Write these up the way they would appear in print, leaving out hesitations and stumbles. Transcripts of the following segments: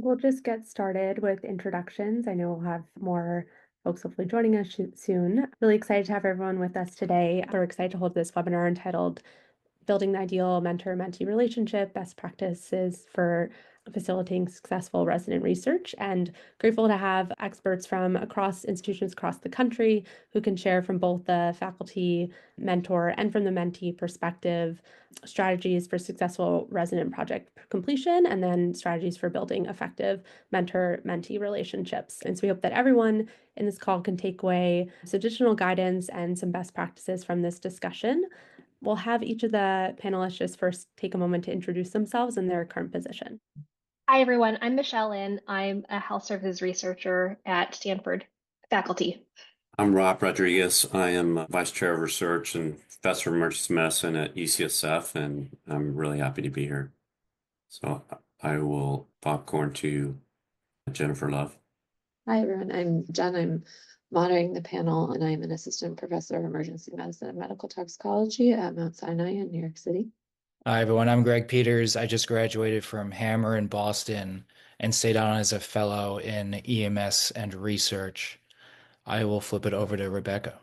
We'll just get started with introductions. I know we'll have more folks hopefully joining us soon. Really excited to have everyone with us today. We're excited to hold this webinar entitled Building the Ideal Mentor-Mentee Relationship, Best Practices for Facilitating Successful Resident Research, and grateful to have experts from across institutions across the country who can share from both the faculty, mentor, and from the mentee perspective, strategies for successful resident project completion, and then strategies for building effective mentor-mentee relationships. And so we hope that everyone in this call can take away some additional guidance and some best practices from this discussion. We'll have each of the panelists just first take a moment to introduce themselves and their current position. Hi, everyone. I'm Michelle Lin. I'm a health services researcher at Stanford faculty. I'm Rob Rodriguez. I am Vice Chair of Research and Professor of Emergency Medicine at UCSF, and I'm really happy to be here. So I will popcorn to Jennifer Love. Hi, everyone. I'm Jen. I'm monitoring the panel, and I'm an assistant professor of emergency medicine and medical toxicology at Mount Sinai in New York City. Hi, everyone. I'm Greg Peters. I just graduated from Hammer in Boston and stayed on as a fellow in EMS and research. I will flip it over to Rebecca.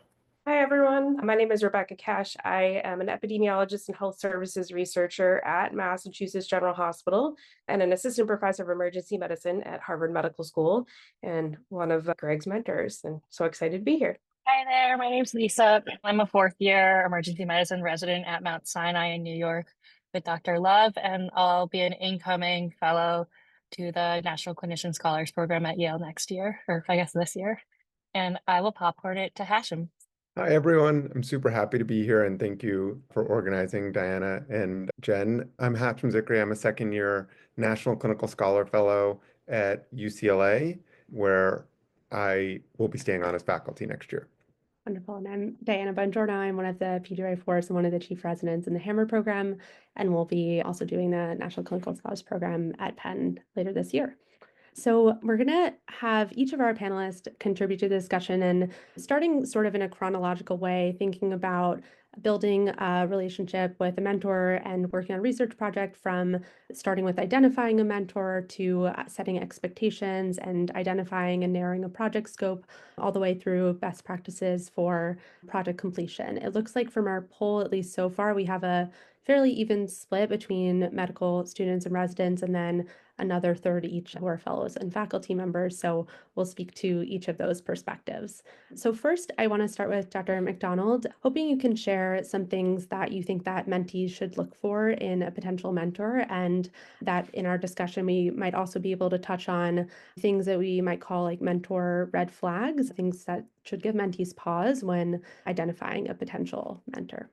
Hi, everyone. My name is Rebecca Cash. I am an epidemiologist and health services researcher at Massachusetts General Hospital and an assistant professor of emergency medicine at Harvard Medical School and one of Greg's mentors. And so excited to be here. Hi there, my name's Lisa. I'm a fourth year emergency medicine resident at Mount Sinai in New York with Dr. Love, and I'll be an incoming fellow to the National Clinician Scholars Program at Yale next year, or I guess this year. And I will popcorn it to Hashem. Hi, everyone. I'm super happy to be here, and thank you for organizing, Diana and Jen. I'm Hashem Zikri. I'm a second-year National Clinical Scholar Fellow at UCLA, where I will be staying on as faculty next year. Wonderful. And I'm Diana Bongiorno. I'm one of the PGY4s and one of the chief residents in the Hammer program, and we'll be also doing the National Clinical Scholars Program at Penn later this year. So we're going to have each of our panelists contribute to the discussion and starting sort of in a chronological way, thinking about building a relationship with a mentor and working on a research project from starting with identifying a mentor to setting expectations and identifying and narrowing a project scope all the way through best practices for project completion. It looks like from our poll, at least so far, we have a fairly even split between medical students and residents, and then another third each who are fellows and faculty members. So we'll speak to each of those perspectives. So first, I want to start with Dr. McDonald, hoping you can share some things that you think that mentees should look for in a potential mentor, and that in our discussion, we might also be able to touch on things that we might call like mentor red flags, things that should give mentees pause when identifying a potential mentor.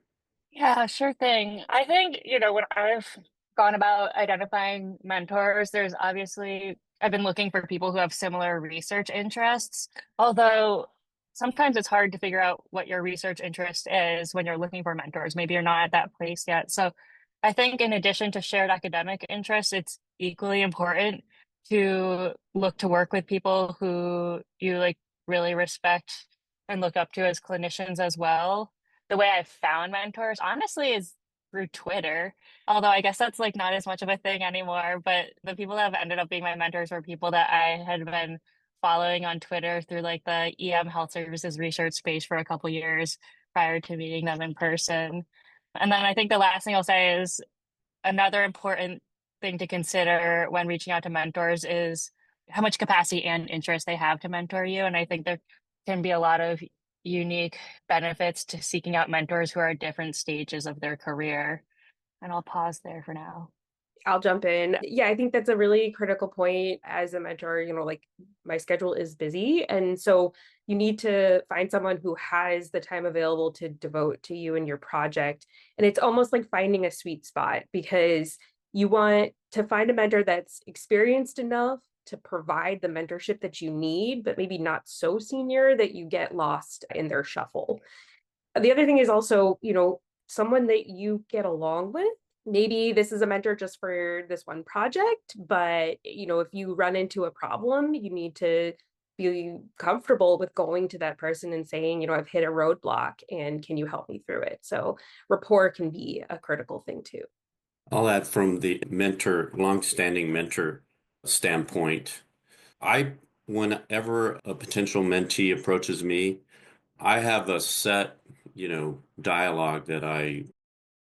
Yeah, sure thing. I think, when I've gone about identifying mentors, I've been looking for people who have similar research interests, although sometimes it's hard to figure out what your research interest is when you're looking for mentors. Maybe you're not at that place yet. So I think in addition to shared academic interests, it's equally important to look to work with people who you really respect and look up to as clinicians as well. The way I've found mentors, honestly, is through Twitter. Although I guess that's not as much of a thing anymore. But the people that have ended up being my mentors were people that I had been following on Twitter through the EM Health Services research space for a couple years prior to meeting them in person. And then I think the last thing I'll say is another important thing to consider when reaching out to mentors is how much capacity and interest they have to mentor you. And I think there can be a lot of unique benefits to seeking out mentors who are at different stages of their career. And I'll pause there for now. I'll jump in. Yeah, I think that's a really critical point as a mentor. My schedule is busy. And so you need to find someone who has the time available to devote to you and your project. And it's almost like finding a sweet spot, because you want to find a mentor that's experienced enough to provide the mentorship that you need, but maybe not so senior that you get lost in their shuffle. The other thing is also, someone that you get along with. Maybe this is a mentor just for this one project, but if you run into a problem, you need to be comfortable with going to that person and saying, I've hit a roadblock and can you help me through it? So rapport can be a critical thing too. I'll add from the longstanding mentor standpoint. Whenever a potential mentee approaches me, I have a set, dialogue that I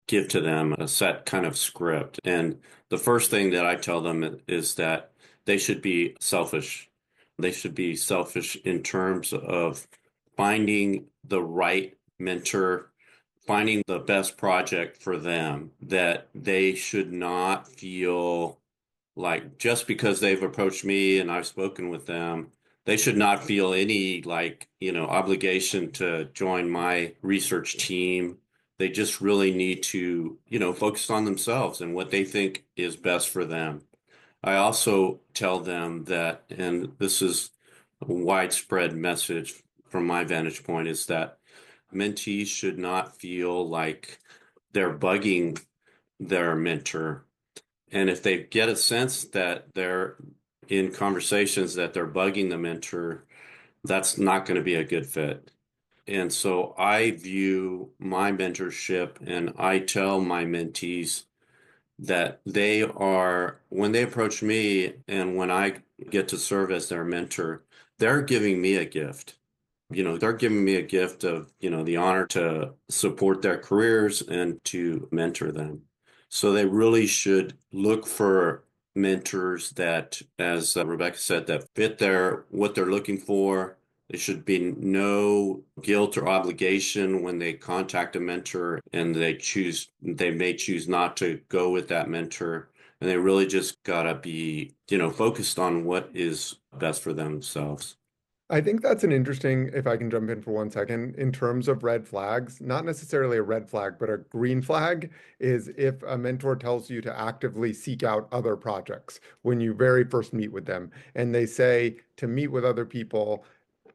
give to them, a set kind of script. And the first thing that I tell them is that they should be selfish. They should be selfish in terms of finding the right mentor, finding the best project for them, that they should not feel like just because they've approached me and I've spoken with them, they should not feel any obligation to join my research team. They just really need to, focus on themselves and what they think is best for them. I also tell them that, and this is a widespread message from my vantage point, is that mentees should not feel like they're bugging their mentor. And if they get a sense that they're in conversations that they're bugging the mentor, that's not going to be a good fit. And so I view my mentorship and I tell my mentees that when they approach me and when I get to serve as their mentor, they're giving me a gift. They're giving me a gift of, the honor to support their careers and to mentor them. So they really should look for mentors that, as Rebecca said, that fit what they're looking for. There should be no guilt or obligation when they contact a mentor and they may choose not to go with that mentor. And they really just gotta be, focused on what is best for themselves. I think that's an interesting, if I can jump in for 1 second, in terms of red flags, not necessarily a red flag, but a green flag is if a mentor tells you to actively seek out other projects when you very first meet with them. And they say to meet with other people,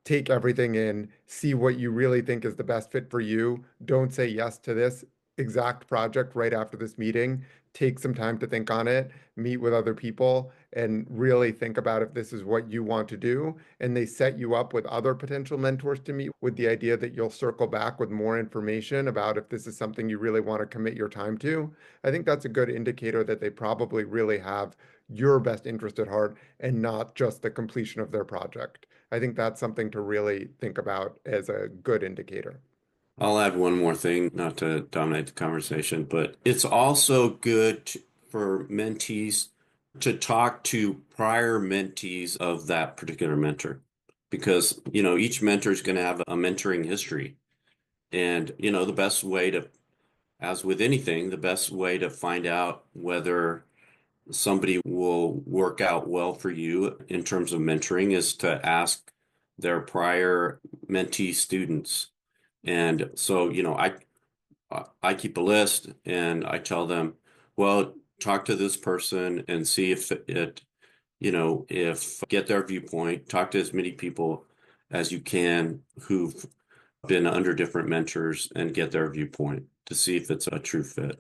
take everything in, see what you really think is the best fit for you. Don't say yes to this exact project right after this meeting. Take some time to think on it, meet with other people, and really think about if this is what you want to do. And they set you up with other potential mentors to meet with the idea that you'll circle back with more information about if this is something you really want to commit your time to. I think that's a good indicator that they probably really have your best interest at heart and not just the completion of their project. I think that's something to really think about as a good indicator. I'll add one more thing, not to dominate the conversation, but it's also good for mentees to talk to prior mentees of that particular mentor because, each mentor is going to have a mentoring history. And, the best way to, as with anything, the best way to find out whether somebody will work out well for you in terms of mentoring is to ask their prior mentee students. And so, I keep a list and I tell them, well, talk to this person and see if if get their viewpoint, talk to as many people as you can who've been under different mentors and get their viewpoint to see if it's a true fit.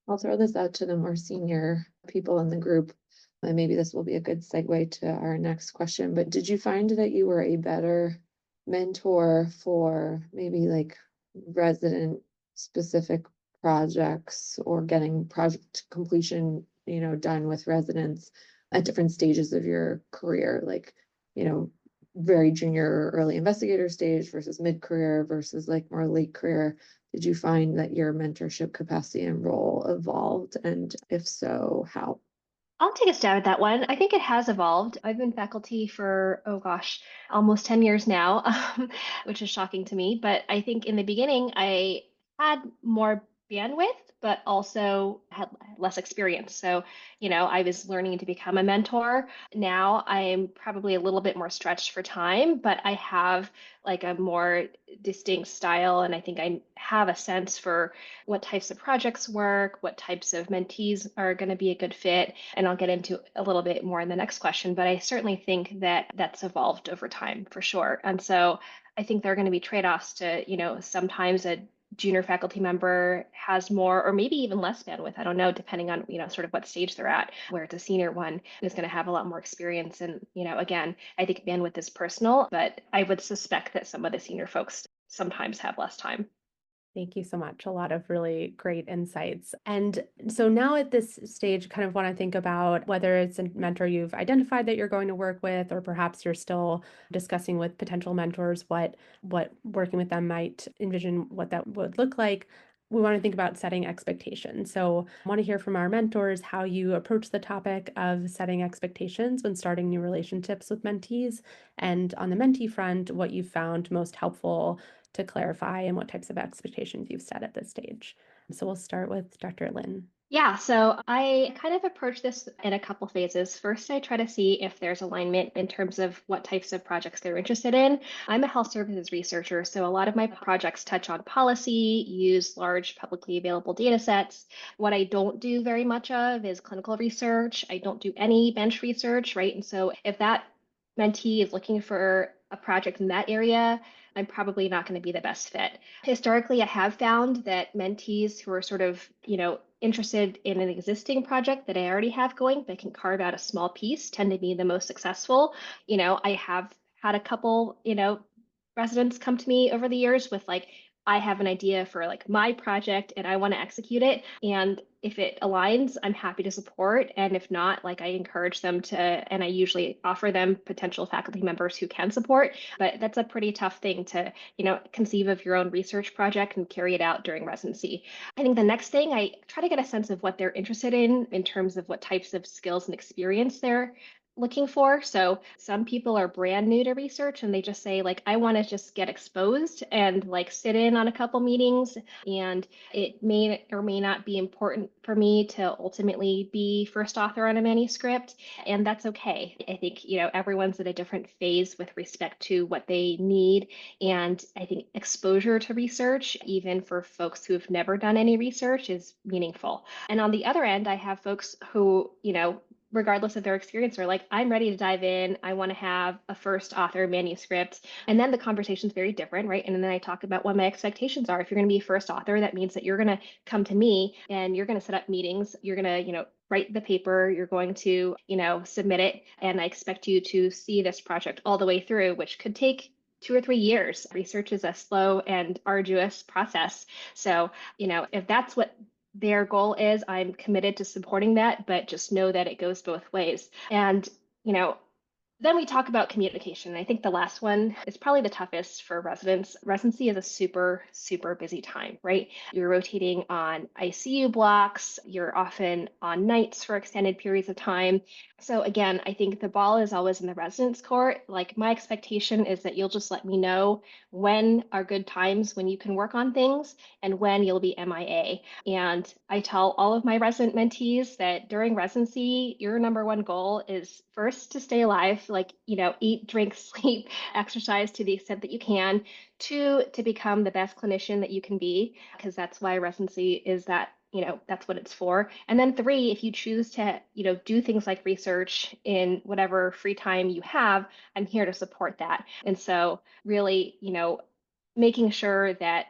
I'll throw this out to the more senior people in the group, and maybe this will be a good segue to our next question, but did you find that you were a better mentor for maybe like resident specific projects or getting project completion, done with residents at different stages of your career, like, very junior or early investigator stage versus mid-career versus like more late career? Did you find that your mentorship capacity and role evolved? And if so, how? I'll take a stab at that one. I think it has evolved. I've been faculty for, oh gosh, almost 10 years now, which is shocking to me. But I think in the beginning, I had more bandwidth, but also had less experience. So, I was learning to become a mentor. Now I'm probably a little bit more stretched for time, but I have like a more distinct style. And I think I have a sense for what types of projects work, what types of mentees are going to be a good fit. And I'll get into a little bit more in the next question, but I certainly think that that's evolved over time for sure. And so I think there are going to be trade-offs to, sometimes a junior faculty member has more or maybe even less bandwidth. I don't know, depending on, sort of what stage they're at, where it's a senior one is going to have a lot more experience. And, again, I think bandwidth is personal, but I would suspect that some of the senior folks sometimes have less time. Thank you so much. A lot of really great insights. And so now at this stage, kind of want to think about whether it's a mentor you've identified that you're going to work with, or perhaps you're still discussing with potential mentors what working with them might envision what that would look like. We want to think about setting expectations. So I want to hear from our mentors how you approach the topic of setting expectations when starting new relationships with mentees. And on the mentee front, what you found most helpful to clarify and what types of expectations you've set at this stage. So we'll start with Dr. Lynn. Yeah, so I kind of approach this in a couple phases. First, I try to see if there's alignment in terms of what types of projects they're interested in. I'm a health services researcher, so a lot of my projects touch on policy, use large publicly available data sets. What I don't do very much of is clinical research. I don't do any bench research, right? And so if that mentee is looking for a project in that area, I'm probably not going to be the best fit. Historically, I have found that mentees who are sort of, interested in an existing project that I already have going, but can carve out a small piece, tend to be the most successful. I have had a couple, residents come to me over the years with like, I have an idea for like my project and I want to execute it. And if it aligns, I'm happy to support. And if not, like I encourage them to, and I usually offer them potential faculty members who can support. But that's a pretty tough thing to, conceive of your own research project and carry it out during residency. I think the next thing I try to get a sense of what they're interested in terms of what types of skills and experience they're looking for. So some people are brand new to research and they just say like, I want to just get exposed and like sit in on a couple meetings. And it may or may not be important for me to ultimately be first author on a manuscript. And that's okay. I think, everyone's at a different phase with respect to what they need. And I think exposure to research, even for folks who have never done any research, is meaningful. And on the other end, I have folks who, regardless of their experience, are like, I'm ready to dive in. I want to have a first author manuscript. And then the conversation is very different, right? And then I talk about what my expectations are. If you're going to be a first author, that means that you're going to come to me and you're going to set up meetings. You're going to, write the paper. You're going to, submit it. And I expect you to see this project all the way through, which could take 2 or 3 years. Research is a slow and arduous process. So, if that's what their goal is, I'm committed to supporting that, but just know that it goes both ways. And, then we talk about communication. I think the last one is probably the toughest for residents. Residency is a super, super busy time, right? You're rotating on ICU blocks. You're often on nights for extended periods of time. So again, I think the ball is always in the resident's court. Like my expectation is that you'll just let me know when are good times when you can work on things and when you'll be MIA. And I tell all of my resident mentees that during residency, your number one goal is first to stay alive, like, eat, drink, sleep, exercise to the extent that you can. 2, to become the best clinician that you can be, because that's why residency is that, that's what it's for. And then 3, if you choose to, do things like research in whatever free time you have, I'm here to support that. And so really, making sure that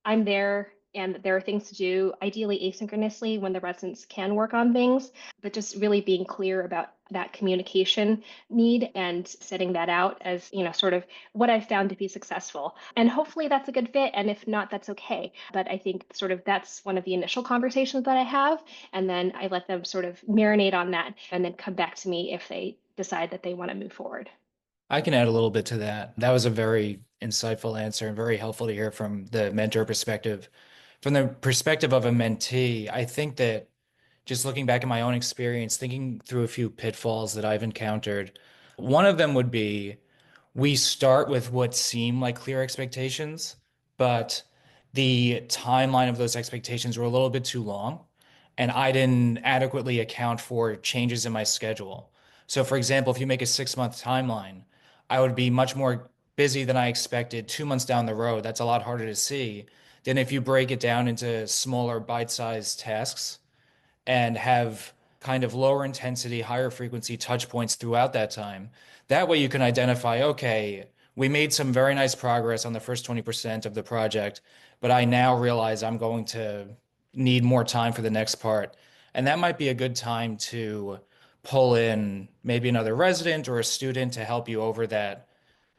I'm there and that there are things to do, ideally asynchronously when the residents can work on things, but just really being clear about that communication need and setting that out as, sort of what I've found to be successful. And hopefully that's a good fit. And if not, that's okay. But I think sort of that's one of the initial conversations that I have. And then I let them sort of marinate on that and then come back to me if they decide that they want to move forward. I can add a little bit to that. That was a very insightful answer and very helpful to hear from the mentor perspective. From the perspective of a mentee, I think that just looking back at my own experience, thinking through a few pitfalls that I've encountered, one of them would be we start with what seem like clear expectations, but the timeline of those expectations were a little bit too long, and I didn't adequately account for changes in my schedule. So, for example, if you make a 6-month timeline, I would be much more busy than I expected 2 months down the road. That's a lot harder to see than if you break it down into smaller bite-sized tasks and have kind of lower intensity, higher frequency touch points throughout that time. That way you can identify, okay, we made some very nice progress on the first 20% of the project, but I now realize I'm going to need more time for the next part. And that might be a good time to pull in maybe another resident or a student to help you over that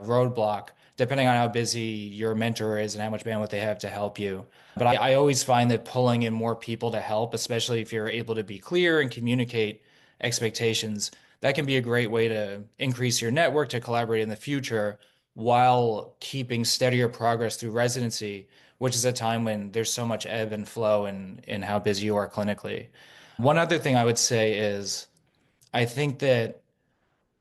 roadblock depending on how busy your mentor is and how much bandwidth they have to help you. But I always find that pulling in more people to help, especially if you're able to be clear and communicate expectations, that can be a great way to increase your network to collaborate in the future while keeping steadier progress through residency, which is a time when there's so much ebb and flow in how busy you are clinically. One other thing I would say is I think that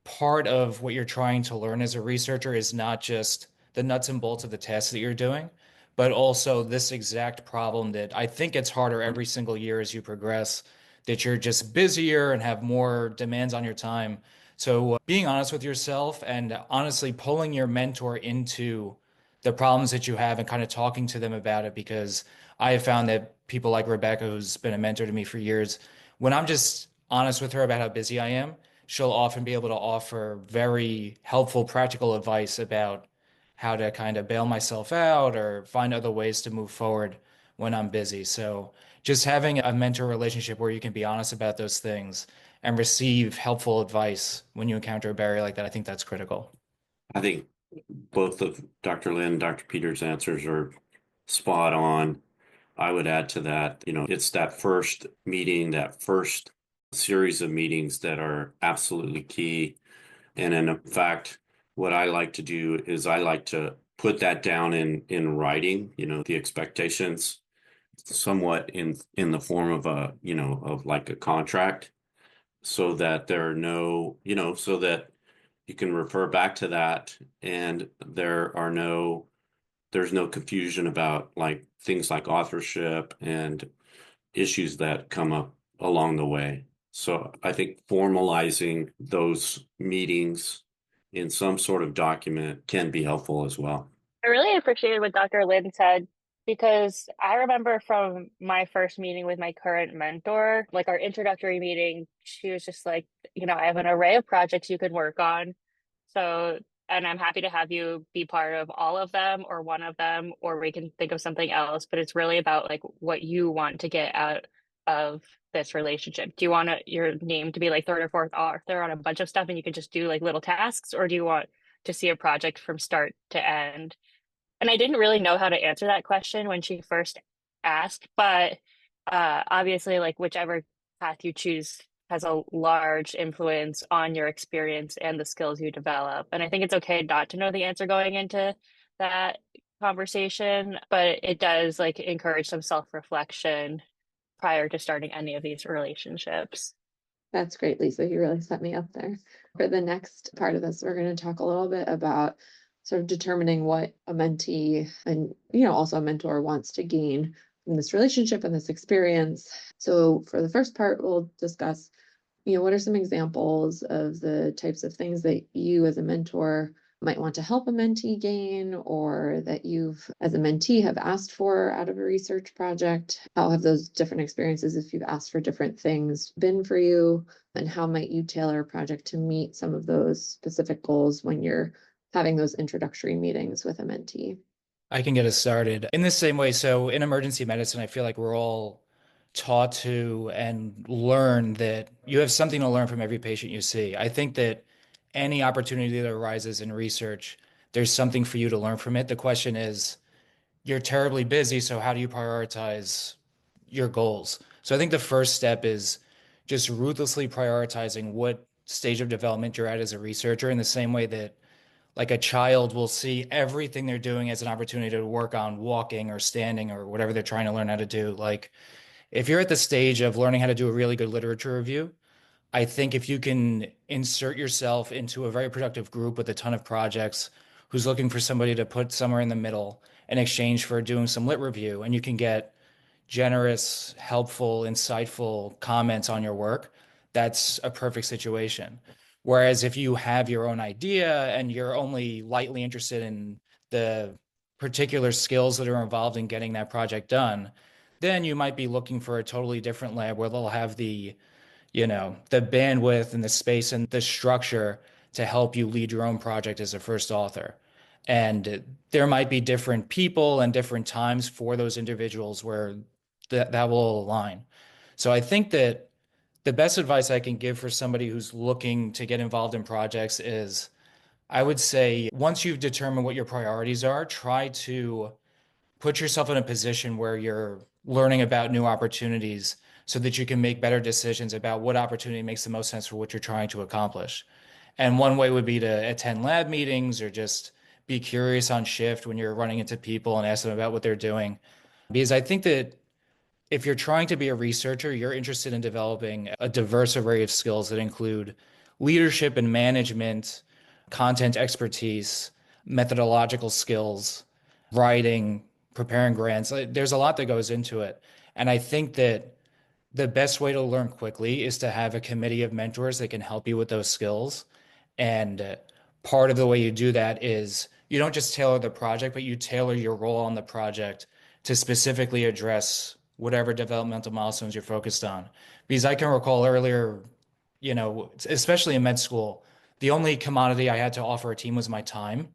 part of what you're trying to learn as a researcher is not just the nuts and bolts of the tasks that you're doing, but also this exact problem that I think gets harder every single year as you progress, that you're just busier and have more demands on your time. So being honest with yourself and honestly pulling your mentor into the problems that you have and kind of talking to them about it, because I have found that people like Rebecca, who's been a mentor to me for years, when I'm just honest with her about how busy I am, she'll often be able to offer very helpful practical advice about how to kind of bail myself out or find other ways to move forward when I'm busy. So just having a mentor relationship where you can be honest about those things and receive helpful advice when you encounter a barrier like that, I think that's critical. I think both of Dr. Lynn and Dr. Peters' answers are spot on. I would add to that, it's that first meeting, that first series of meetings that are absolutely key. And in fact, what I like to do is I like to put that down in writing, the expectations somewhat in the form of of like a contract, so that there are no, so that you can refer back to that and there's no confusion about like things like authorship and issues that come up along the way. So I think formalizing those meetings in some sort of document can be helpful as well. I really appreciated what Dr. Lynn said because I remember from my first meeting with my current mentor, like our introductory meeting, she was just like, I have an array of projects you could work on. So, and I'm happy to have you be part of all of them or one of them, or we can think of something else. But it's really about like what you want to get out of this relationship. Do you want your name to be like third or fourth author on a bunch of stuff and you can just do like little tasks, or do you want to see a project from start to end? And I didn't really know how to answer that question when she first asked, but obviously, like whichever path you choose has a large influence on your experience and the skills you develop. And I think it's okay not to know the answer going into that conversation, but it does like encourage some self-reflection prior to starting any of these relationships. That's great, Lisa. You really set me up there. For the next part of this, we're going to talk a little bit about sort of determining what a mentee and, also a mentor wants to gain from this relationship and this experience. So for the first part, we'll discuss, what are some examples of the types of things that you as a mentor might want to help a mentee gain, or that you've, as a mentee, have asked for out of a research project? How have those different experiences, if you've asked for different things, been for you? And how might you tailor a project to meet some of those specific goals when you're having those introductory meetings with a mentee? I can get us started in the same way. So in emergency medicine, I feel like we're all taught to and learn that you have something to learn from every patient you see. I think that any opportunity that arises in research, there's something for you to learn from it. The question is, you're terribly busy, so how do you prioritize your goals? So I think the first step is just ruthlessly prioritizing what stage of development you're at as a researcher, in the same way that like a child will see everything they're doing as an opportunity to work on walking or standing or whatever they're trying to learn how to do. Like if you're at the stage of learning how to do a really good literature review, I think if you can insert yourself into a very productive group with a ton of projects who's looking for somebody to put somewhere in the middle in exchange for doing some lit review, and you can get generous, helpful, insightful comments on your work, that's a perfect situation. Whereas if you have your own idea and you're only lightly interested in the particular skills that are involved in getting that project done, then you might be looking for a totally different lab where they'll have the bandwidth and the space and the structure to help you lead your own project as a first author. And there might be different people and different times for those individuals where that will align. So I think that the best advice I can give for somebody who's looking to get involved in projects is I would say once you've determined what your priorities are, try to put yourself in a position where you're learning about new opportunities so that you can make better decisions about what opportunity makes the most sense for what you're trying to accomplish. And one way would be to attend lab meetings or just be curious on shift when you're running into people and ask them about what they're doing. Because I think that if you're trying to be a researcher, you're interested in developing a diverse array of skills that include leadership and management, content expertise, methodological skills, writing, preparing grants. There's a lot that goes into it. And I think that the best way to learn quickly is to have a committee of mentors that can help you with those skills. And part of the way you do that is you don't just tailor the project, but you tailor your role on the project to specifically address whatever developmental milestones you're focused on. Because I can recall earlier, especially in med school, the only commodity I had to offer a team was my time.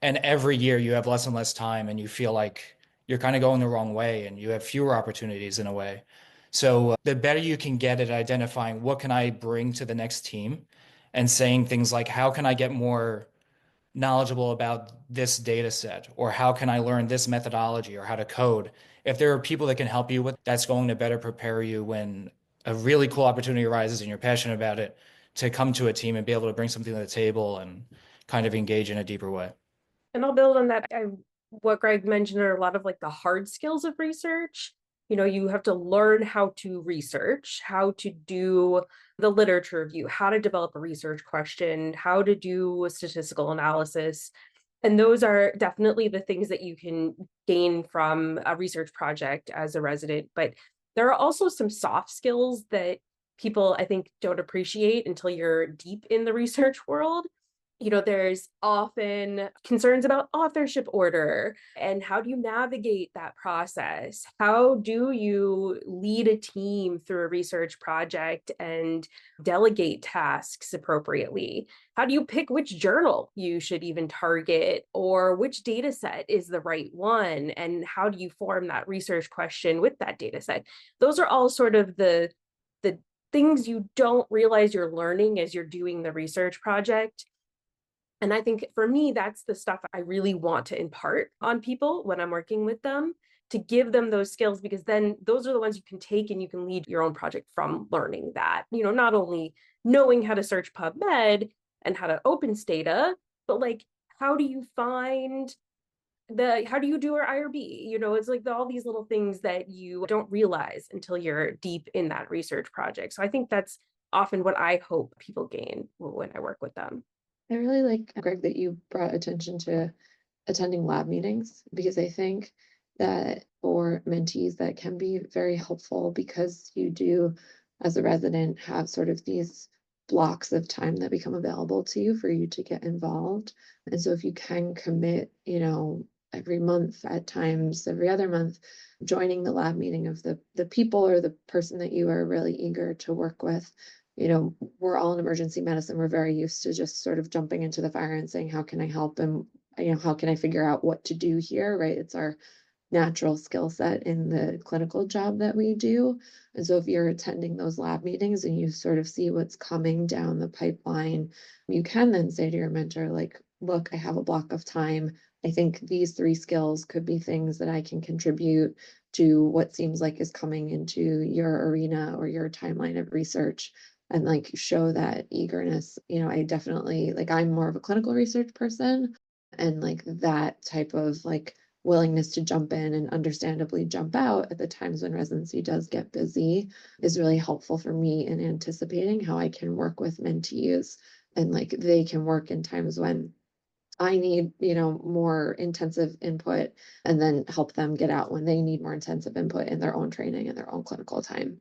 And every year you have less and less time and you feel like you're kind of going the wrong way and you have fewer opportunities in a way. So the better you can get at identifying what can I bring to the next team and saying things like, how can I get more knowledgeable about this data set? Or how can I learn this methodology or how to code? If there are people that can help you with, that's going to better prepare you when a really cool opportunity arises and you're passionate about it to come to a team and be able to bring something to the table and kind of engage in a deeper way. And I'll build on that. What Greg mentioned are a lot of like the hard skills of research. You have to learn how to research, how to do the literature review, how to develop a research question, how to do a statistical analysis. And those are definitely the things that you can gain from a research project as a resident. But there are also some soft skills that people, I think, don't appreciate until you're deep in the research world. There's often concerns about authorship order and how do you navigate that process? How do you lead a team through a research project and delegate tasks appropriately? How do you pick which journal you should even target or which data set is the right one? And how do you form that research question with that data set? Those are all sort of the things you don't realize you're learning as you're doing the research project. And I think for me, that's the stuff I really want to impart on people when I'm working with them, to give them those skills, because then those are the ones you can take and you can lead your own project from learning that, not only knowing how to search PubMed and how to open data, but like, how do you how do you do our IRB? It's like all these little things that you don't realize until you're deep in that research project. So I think that's often what I hope people gain when I work with them. I really like, Greg, that you brought attention to attending lab meetings, because I think that for mentees that can be very helpful, because you do, as a resident, have sort of these blocks of time that become available to you for you to get involved. And so if you can commit, every month, at times every other month, joining the lab meeting of the people or the person that you are really eager to work with. We're all in emergency medicine. We're very used to just sort of jumping into the fire and saying, how can I help? And, how can I figure out what to do here, right? It's our natural skill set in the clinical job that we do. And so if you're attending those lab meetings and you sort of see what's coming down the pipeline, you can then say to your mentor, like, look, I have a block of time. I think these 3 skills could be things that I can contribute to what seems like is coming into your arena or your timeline of research, and like show that eagerness. I definitely, like, I'm more of a clinical research person, and like that type of like willingness to jump in and understandably jump out at the times when residency does get busy is really helpful for me in anticipating how I can work with mentees, and like they can work in times when I need, more intensive input, and then help them get out when they need more intensive input in their own training and their own clinical time.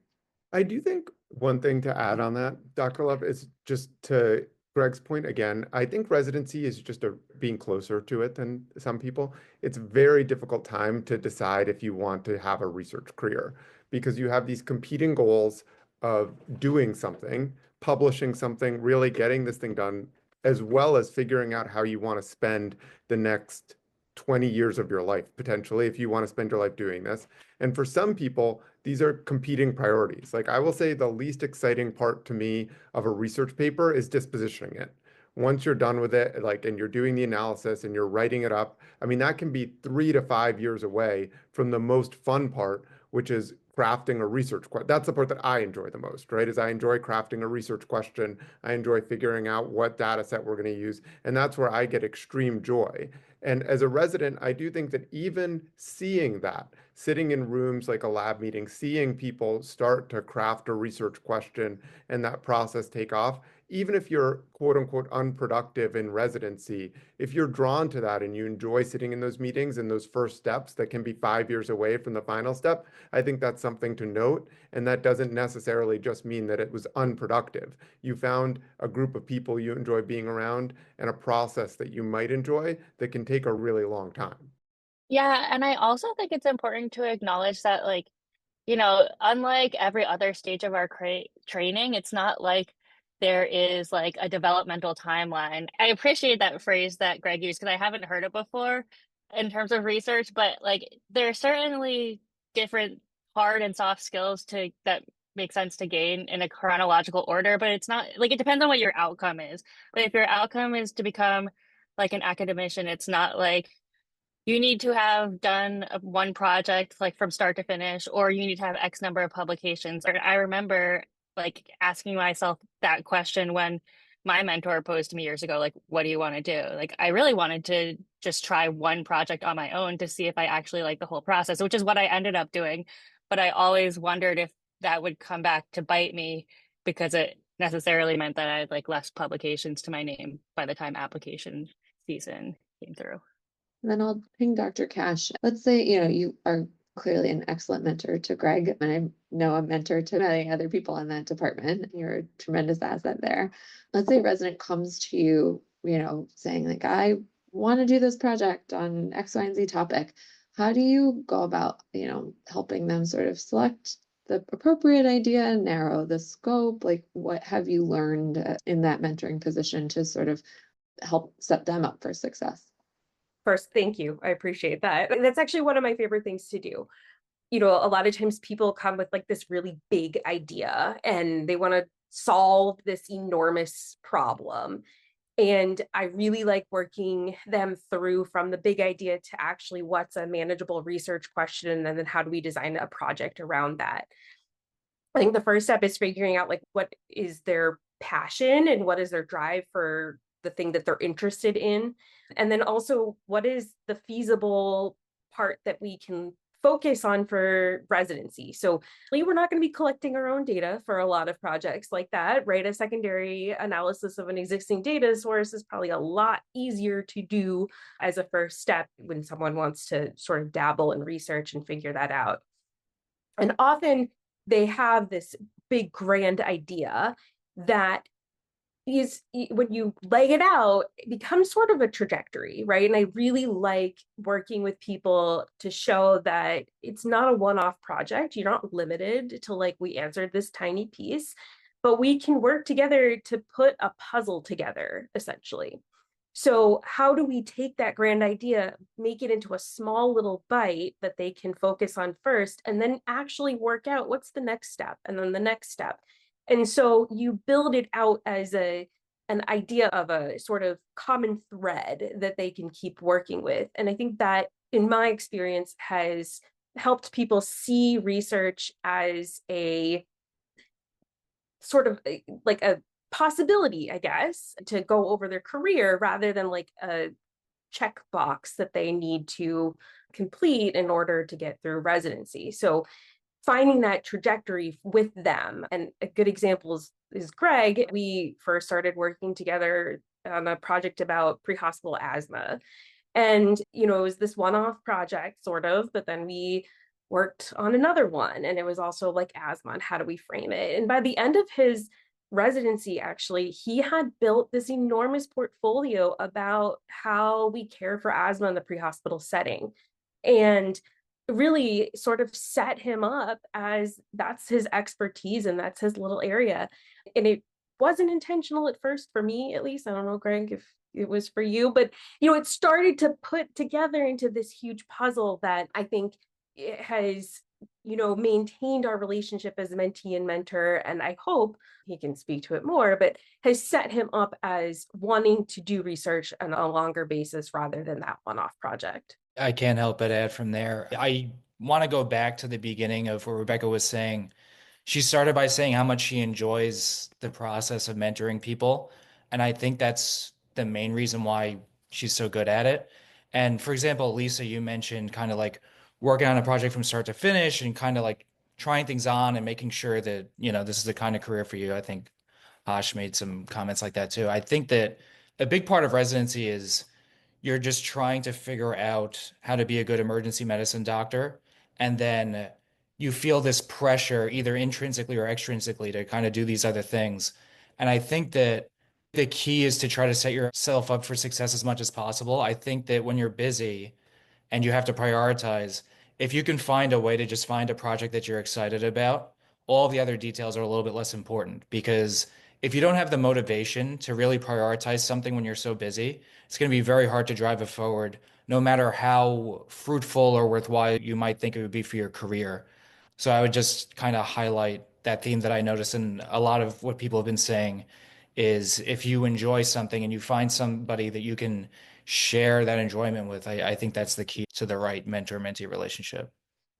I do think one thing to add on that, Dr. Love, is just to Greg's point again. I think residency is just being closer to it than some people. It's a very difficult time to decide if you want to have a research career, because you have these competing goals of doing something, publishing something, really getting this thing done, as well as figuring out how you want to spend the next 20 years of your life, potentially, if you want to spend your life doing this. And for some people, these are competing priorities. Like, I will say the least exciting part to me of a research paper is dispositioning it, once you're done with it, like, and you're doing the analysis and you're writing it up, I mean, that can be 3 to 5 years away from the most fun part, which is crafting a research question. That's the part that I enjoy the most, right? Is I enjoy crafting a research question. I enjoy figuring out what data set we're going to use. And that's where I get extreme joy. And as a resident, I do think that even seeing that, sitting in rooms like a lab meeting, seeing people start to craft a research question and that process take off, even if you're quote unquote unproductive in residency, if you're drawn to that and you enjoy sitting in those meetings and those first steps that can be 5 years away from the final step, I think that's something to note. And that doesn't necessarily just mean that it was unproductive. You found a group of people you enjoy being around and a process that you might enjoy that can take a really long time. Yeah, and I also think it's important to acknowledge that, like, unlike every other stage of our training, it's not like there is like a developmental timeline. I appreciate that phrase that Greg used because I haven't heard it before in terms of research, but like there are certainly different hard and soft skills to that make sense to gain in a chronological order, but it's not like it depends on what your outcome is. But if your outcome is to become like an academician, it's not like you need to have done one project like from start to finish, or you need to have X number of publications. Or I remember like asking myself that question when my mentor posed to me years ago, like, what do you want to do? Like, I really wanted to just try one project on my own to see if I actually like the whole process, which is what I ended up doing. But I always wondered if that would come back to bite me because it necessarily meant that I had like less publications to my name by the time application season came through. And then I'll ping Dr. Cash. Let's say, you are clearly an excellent mentor to Greg, and I know a mentor to many other people in that department. You're a tremendous asset there. Let's say a resident comes to you, saying like, I want to do this project on X, Y, and Z topic. How do you go about, helping them sort of select the appropriate idea and narrow the scope? Like, what have you learned in that mentoring position to sort of help set them up for success? First, thank you. I appreciate that. That's actually one of my favorite things to do. A lot of times people come with like this really big idea and they want to solve this enormous problem. And I really like working them through from the big idea to actually what's a manageable research question, and then how do we design a project around that. I think the first step is figuring out like what is their passion and what is their drive for the thing that they're interested in. And then also what is the feasible part that we can focus on for residency. So we're not going to be collecting our own data for a lot of projects like that, right? A secondary analysis of an existing data source is probably a lot easier to do as a first step when someone wants to sort of dabble in research and figure that out. And often they have this big grand idea that is, when you lay it out, it becomes sort of a trajectory, right? And I really like working with people to show that it's not a one-off project. You're not limited to like, we answered this tiny piece, but we can work together to put a puzzle together, essentially. So how do we take that grand idea, make it into a small little bite that they can focus on first, and then actually work out what's the next step and then the next step. And so you build it out as an idea of a sort of common thread that they can keep working with. And I think that, in my experience, has helped people see research as a sort of like a possibility, I guess, to go over their career rather than like a checkbox that they need to complete in order to get through residency. So finding that trajectory with them. And a good example is Greg. We first started working together on a project about pre-hospital asthma. And, it was this one-off project, sort of, but then we worked on another one. And it was also like asthma and how do we frame it? And by the end of his residency, actually, he had built this enormous portfolio about how we care for asthma in the pre-hospital setting. And really sort of set him up as that's his expertise and that's his little area. And it wasn't intentional at first, for me at least. I don't know, Greg, if it was for you, but it started to put together into this huge puzzle that I think it has maintained our relationship as mentee and mentor. And I hope he can speak to it more, but has set him up as wanting to do research on a longer basis rather than that one-off project. I can't help but add from there. I want to go back to the beginning of what Rebecca was saying. She started by saying how much she enjoys the process of mentoring people. And I think that's the main reason why she's so good at it. And for example, Lisa, you mentioned kind of like working on a project from start to finish and kind of like trying things on and making sure that, this is the kind of career for you. I think Hosh made some comments like that too. I think that a big part of residency is you're just trying to figure out how to be a good emergency medicine doctor. And then you feel this pressure, either intrinsically or extrinsically, to kind of do these other things. And I think that the key is to try to set yourself up for success as much as possible. I think that when you're busy and you have to prioritize, if you can find a way to just find a project that you're excited about, all the other details are a little bit less important because if you don't have the motivation to really prioritize something when you're so busy, it's going to be very hard to drive it forward, no matter how fruitful or worthwhile you might think it would be for your career. So I would just kind of highlight that theme that I noticed in a lot of what people have been saying is if you enjoy something and you find somebody that you can share that enjoyment with, I think that's the key to the right mentor-mentee relationship.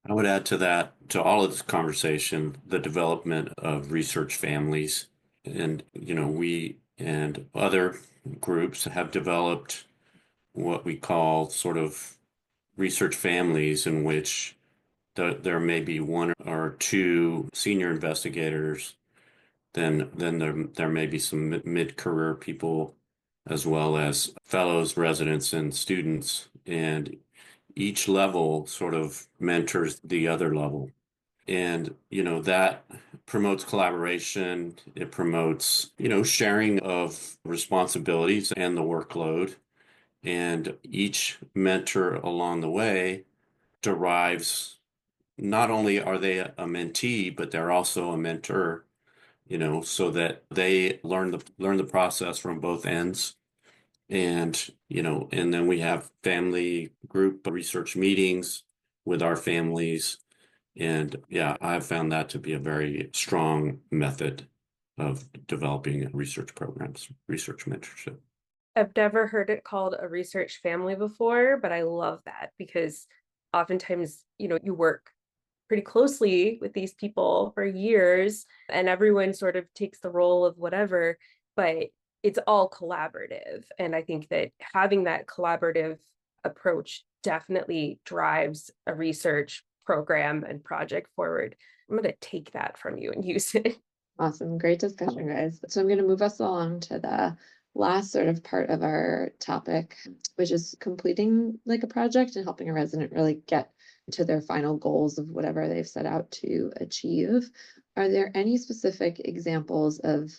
I would add to that, to all of this conversation, the development of research families. And, we and other groups have developed what we call sort of research families in which there may be one or two senior investigators, then there may be some mid-career people as well as fellows, residents, and students. And each level sort of mentors the other level. And, that promotes collaboration. It promotes, sharing of responsibilities and the workload. And each mentor along the way derives, not only are they a mentee, but they're also a mentor, so that they learn the process from both ends. And, and then we have family group research meetings with our families. And yeah, I've found that to be a very strong method of developing research programs, research mentorship. I've never heard it called a research family before, but I love that because oftentimes, you work pretty closely with these people for years and everyone sort of takes the role of whatever, but it's all collaborative. And I think that having that collaborative approach definitely drives a research program and project forward. I'm going to take that from you and use it. Awesome. Great discussion, guys. So I'm going to move us along to the last sort of part of our topic, which is completing like a project and helping a resident really get to their final goals of whatever they've set out to achieve. Are there any specific examples of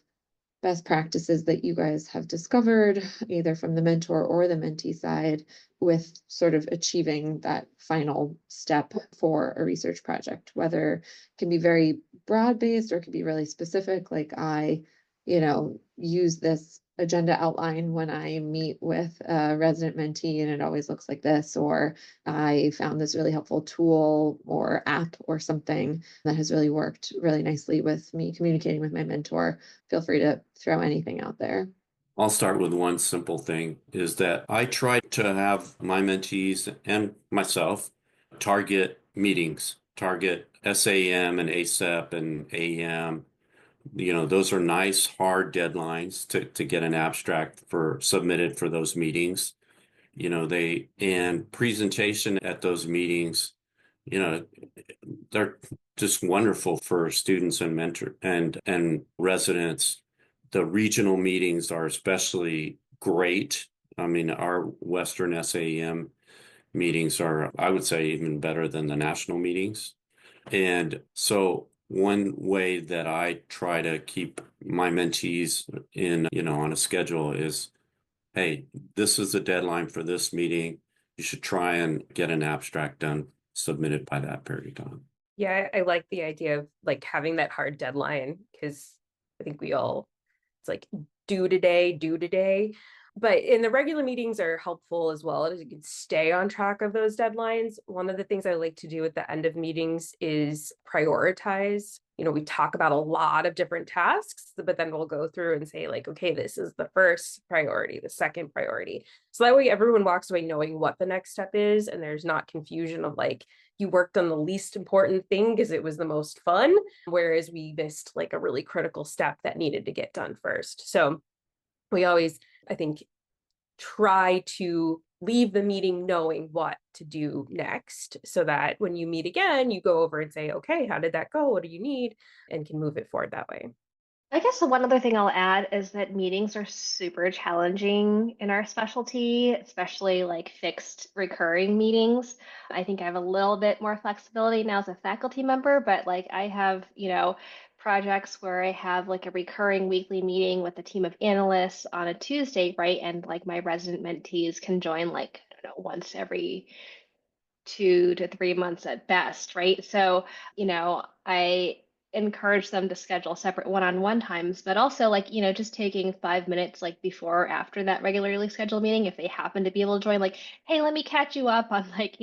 best practices that you guys have discovered, either from the mentor or the mentee side, with sort of achieving that final step for a research project, whether it can be very broad-based or it can be really specific, like I, use this agenda outline when I meet with a resident mentee and it always looks like this, or I found this really helpful tool or app or something that has really worked really nicely with me communicating with my mentor. Feel free to throw anything out there. I'll start with one simple thing is that I try to have my mentees and myself target meetings, target SAEM and ACEP and AEM. Those are nice, hard deadlines to get an abstract submitted for those meetings. And presentation at those meetings, they're just wonderful for students and mentor and residents. The regional meetings are especially great. I mean, our Western SAEM meetings are, I would say, even better than the national meetings. And so one way that I try to keep my mentees on a schedule is, hey, this is the deadline for this meeting. You should try and get an abstract done, submitted by that period of time. Yeah, I like the idea of like having that hard deadline because I think it's like due today. But in the regular meetings are helpful as well, as you can stay on track of those deadlines. One of the things I like to do at the end of meetings is prioritize. We talk about a lot of different tasks, but then we'll go through and say like, okay, this is the first priority, the second priority. So that way everyone walks away knowing what the next step is, and there's not confusion of like, you worked on the least important thing because it was the most fun, whereas we missed like a really critical step that needed to get done first. So we always, I think, try to leave the meeting knowing what to do next, so that when you meet again, you go over and say, okay, how did that go? What do you need? And can move it forward that way. I guess the one other thing I'll add is that meetings are super challenging in our specialty, especially like fixed recurring meetings. I think I have a little bit more flexibility now as a faculty member, but like I have, projects where I have like a recurring weekly meeting with a team of analysts on a Tuesday, right? And like my resident mentees can join like, I don't know, once every 2 to 3 months at best, right? So, I encourage them to schedule separate one-on-one times, but also like, just taking 5 minutes like before or after that regularly scheduled meeting, if they happen to be able to join, like, hey, let me catch you up on like,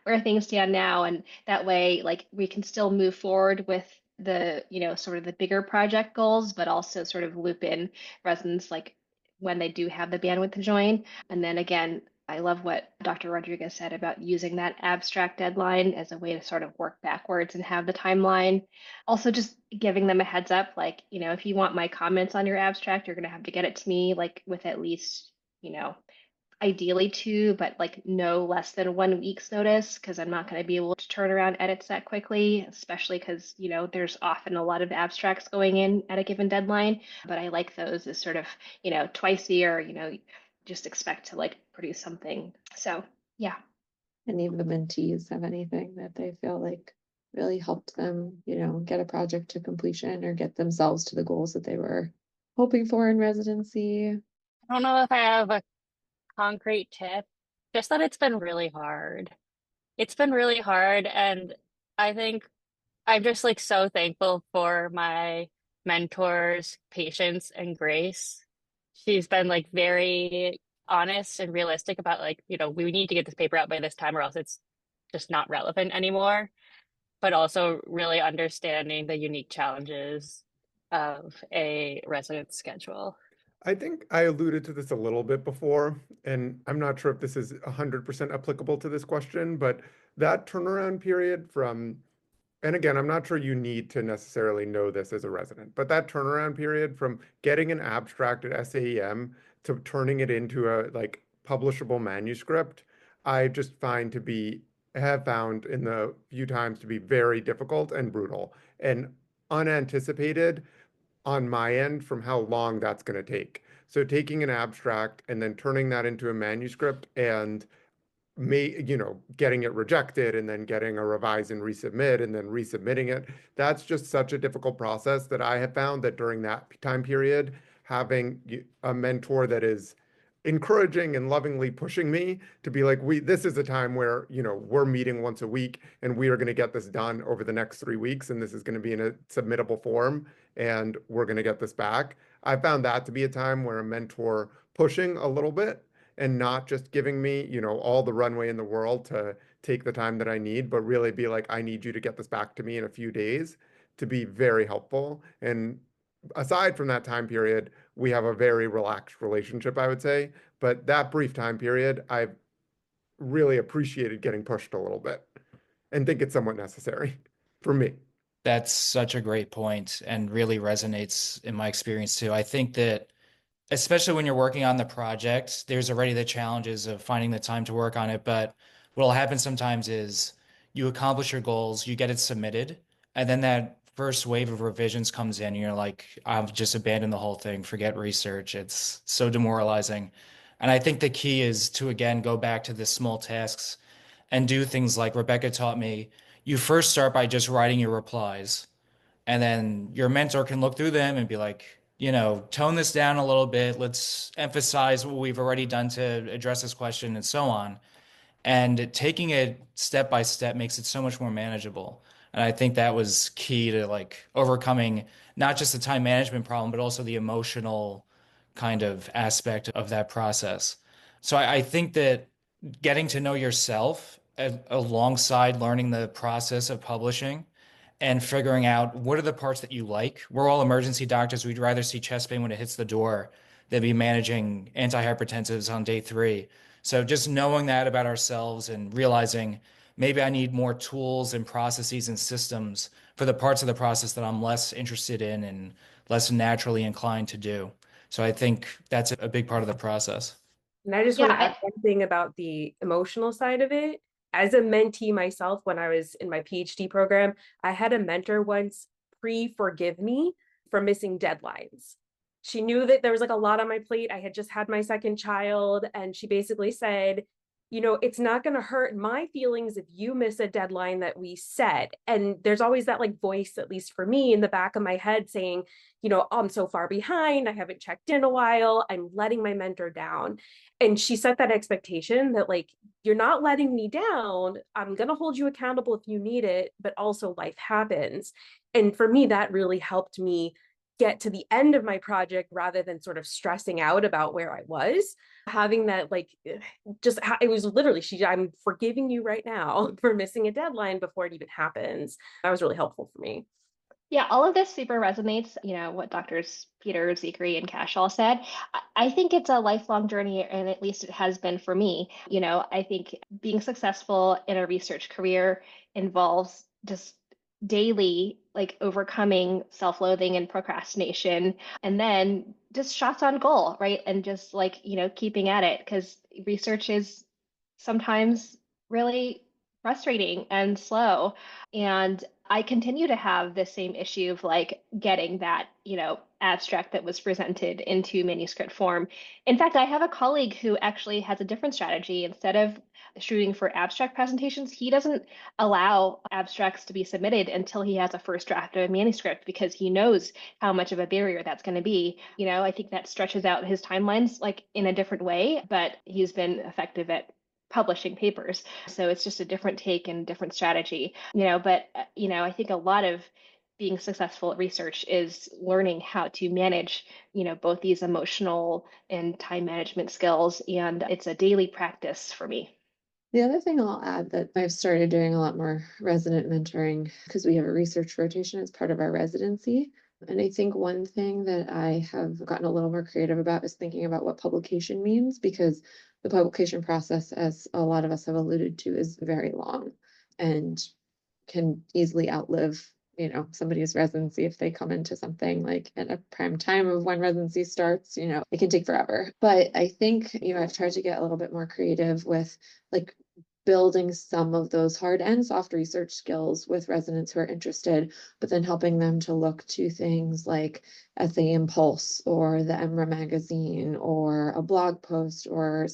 where things stand now. And that way, like we can still move forward with the, sort of the bigger project goals, but also sort of loop in residents like when they do have the bandwidth to join. And then again, I love what Dr. Rodriguez said about using that abstract deadline as a way to sort of work backwards and have the timeline. Also, just giving them a heads up, like, if you want my comments on your abstract, you're going to have to get it to me like with at least, ideally 2, but like no less than 1 week's notice, because I'm not going to be able to turn around edits that quickly, especially because, there's often a lot of abstracts going in at a given deadline. But I like those as sort of, twice a year, just expect to like produce something. So, yeah. Any of the mentees have anything that they feel like really helped them, get a project to completion or get themselves to the goals that they were hoping for in residency? I don't know if I have a concrete tip, just that it's been really hard. It's been really hard, and I think I'm just like so thankful for my mentor's patience and grace. She's been like very honest and realistic about like, we need to get this paper out by this time or else it's just not relevant anymore, but also really understanding the unique challenges of a resident schedule. I think I alluded to this a little bit before, and I'm not sure if this is 100% applicable to this question, but that turnaround period from, and again, I'm not sure you need to necessarily know this as a resident, but that turnaround period from getting an abstract at SAEM to turning it into a like publishable manuscript, I just have found in the few times to be very difficult and brutal and unanticipated on my end from how long that's going to take. So taking an abstract and then turning that into a manuscript and getting it rejected and then getting a revise and resubmit and then resubmitting it. That's just such a difficult process that I have found that during that time period, having a mentor that is encouraging and lovingly pushing me to be like, this is a time where, we're meeting once a week and we are going to get this done over the next 3 weeks. And this is going to be in a submittable form and we're going to get this back. I found that to be a time where a mentor pushing a little bit and not just giving me, all the runway in the world to take the time that I need, but really be like, I need you to get this back to me in a few days, to be very helpful. And aside from that time period, we have a very relaxed relationship, I would say. But that brief time period, I've really appreciated getting pushed a little bit and think it's somewhat necessary for me. That's such a great point and really resonates in my experience too. I think that especially when you're working on the project, there's already the challenges of finding the time to work on it. But what'll happen sometimes is you accomplish your goals, you get it submitted, and then that first wave of revisions comes in, and you're like, I've just abandoned the whole thing, forget research. It's so demoralizing. And I think the key is to, again, go back to the small tasks and do things like Rebecca taught me. You first start by just writing your replies. And then your mentor can look through them and be like, tone this down a little bit. Let's emphasize what we've already done to address this question and so on. And taking it step by step makes it so much more manageable. And I think that was key to like overcoming not just the time management problem, but also the emotional kind of aspect of that process. So I think that getting to know yourself alongside learning the process of publishing and figuring out what are the parts that you like. We're all emergency doctors. We'd rather see chest pain when it hits the door than be managing antihypertensives on day 3. So just knowing that about ourselves and realizing maybe I need more tools and processes and systems for the parts of the process that I'm less interested in and less naturally inclined to do. So I think that's a big part of the process. And I just Yeah, want to add one thing about the emotional side of it. As a mentee myself, when I was in my PhD program, I had a mentor once pre-forgive me for missing deadlines. She knew that there was like a lot on my plate. I had just had my second child, and she basically said, you know, it's not going to hurt my feelings if you miss a deadline that we set. And there's always that like voice, at least for me, in the back of my head saying, you know, I'm so far behind. I haven't checked in a while. I'm letting my mentor down. And she set that expectation that like, you're not letting me down. I'm going to hold you accountable if you need it, but also life happens. And for me, that really helped me get to the end of my project rather than sort of stressing out about where I was. Having that like just it was literally I'm forgiving you right now for missing a deadline before it even happens. That was really helpful for me. Yeah, all of this super resonates, you know, what doctors Peter, Zikri, and Cash all said. I think it's a lifelong journey, and at least it has been for me. You know, I think being successful in a research career involves just daily, like overcoming self-loathing and procrastination, and then just shots on goal, right? And just like, you know, keeping at it, because research is sometimes really frustrating and slow. And I continue to have the same issue of like getting that, you know, abstract that was presented into manuscript form. In fact, I have a colleague who actually has a different strategy. Instead of shooting for abstract presentations, he doesn't allow abstracts to be submitted until he has a first draft of a manuscript because he knows how much of a barrier that's going to be. You know, I think that stretches out his timelines like in a different way, but he's been effective at publishing papers. So it's just a different take and different strategy, you know, but, you know, I think a lot of being successful at research is learning how to manage, you know, both these emotional and time management skills. And it's a daily practice for me. The other thing I'll add that I've started doing a lot more resident mentoring because we have a research rotation as part of our residency. And I think one thing that I have gotten a little more creative about is thinking about what publication means, because the publication process, as a lot of us have alluded to, is very long and can easily outlive, you know, somebody's residency if they come into something like at a prime time of when residency starts, you know, it can take forever. But I think, you know, I've tried to get a little bit more creative with like building some of those hard and soft research skills with residents who are interested, but then helping them to look to things like SAEM Pulse or the EMRA magazine or a blog post or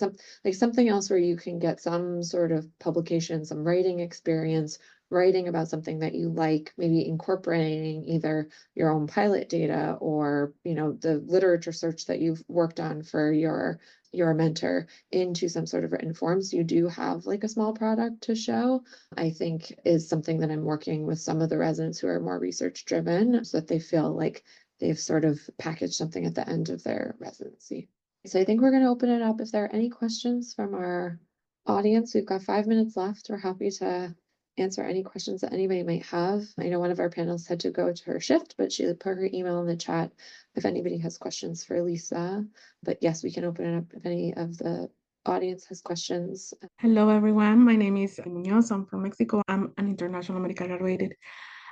something else where you can get some sort of publication, some writing experience, writing about something that you like, maybe incorporating either your own pilot data or, you know, the literature search that you've worked on for your mentor into some sort of written form. So you do have like a small product to show, I think is something that I'm working with some of the residents who are more research driven so that they feel like they've sort of packaged something at the end of their residency. So I think we're going to open it up. If there are any questions from our audience, we've got 5 minutes left. We're happy to answer any questions that anybody might have. I know one of our panelists had to go to her shift, but she put her email in the chat if anybody has questions for Lisa. But yes, we can open it up if any of the audience has questions. Hello, everyone. My name is Munoz. I'm from Mexico. I'm an international medical graduated,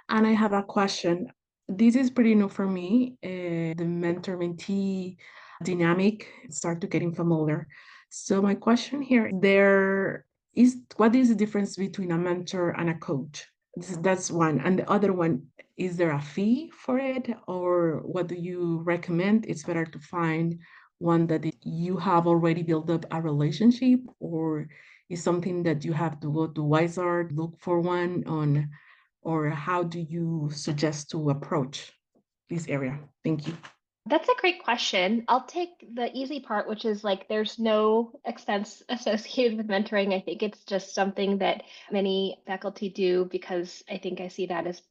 and I have a question. This is pretty new for me. The mentor-mentee dynamic start to getting familiar. So my question here, what is the difference between a mentor and a coach? That's one. And the other one, is there a fee for it, or what do you recommend? It's better to find one that you have already built up a relationship, or is something that you have to go to Wizard, look for one on, or how do you suggest to approach this area? Thank you. That's a great question. I'll take the easy part, which is like there's no expense associated with mentoring. I think it's just something that many faculty do because I think I see that as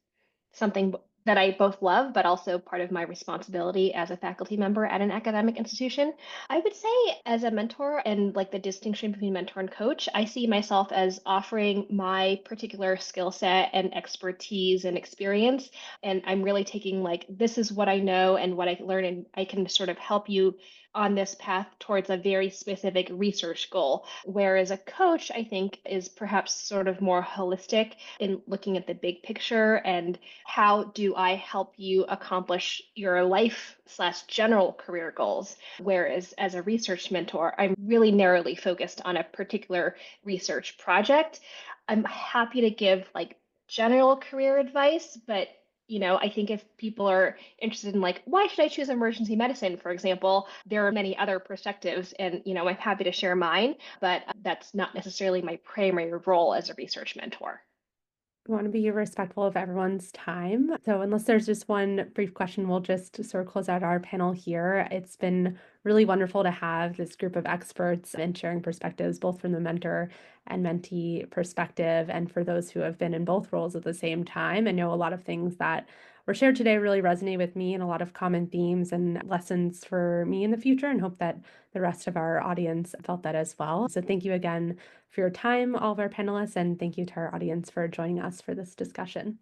something that I both love, but also part of my responsibility as a faculty member at an academic institution. I would say, as a mentor and like the distinction between mentor and coach, I see myself as offering my particular skill set and expertise and experience. And I'm really taking like, this is what I know and what I learn, and I can sort of help you on this path towards a very specific research goal. Whereas a coach, I think, is perhaps sort of more holistic in looking at the big picture and how do I help you accomplish your life/general career goals. Whereas as a research mentor, I'm really narrowly focused on a particular research project. I'm happy to give like general career advice, but I think if people are interested in like, why should I choose emergency medicine, for example, there are many other perspectives and, I'm happy to share mine, but that's not necessarily my primary role as a research mentor. I want to be respectful of everyone's time. So unless there's just one brief question, we'll just sort of close out our panel here. It's been really wonderful to have this group of experts and sharing perspectives, both from the mentor and mentee perspective, and for those who have been in both roles at the same time. I know a lot of things that were shared today really resonate with me and a lot of common themes and lessons for me in the future, and hope that the rest of our audience felt that as well. So thank you again for your time, all of our panelists, and thank you to our audience for joining us for this discussion.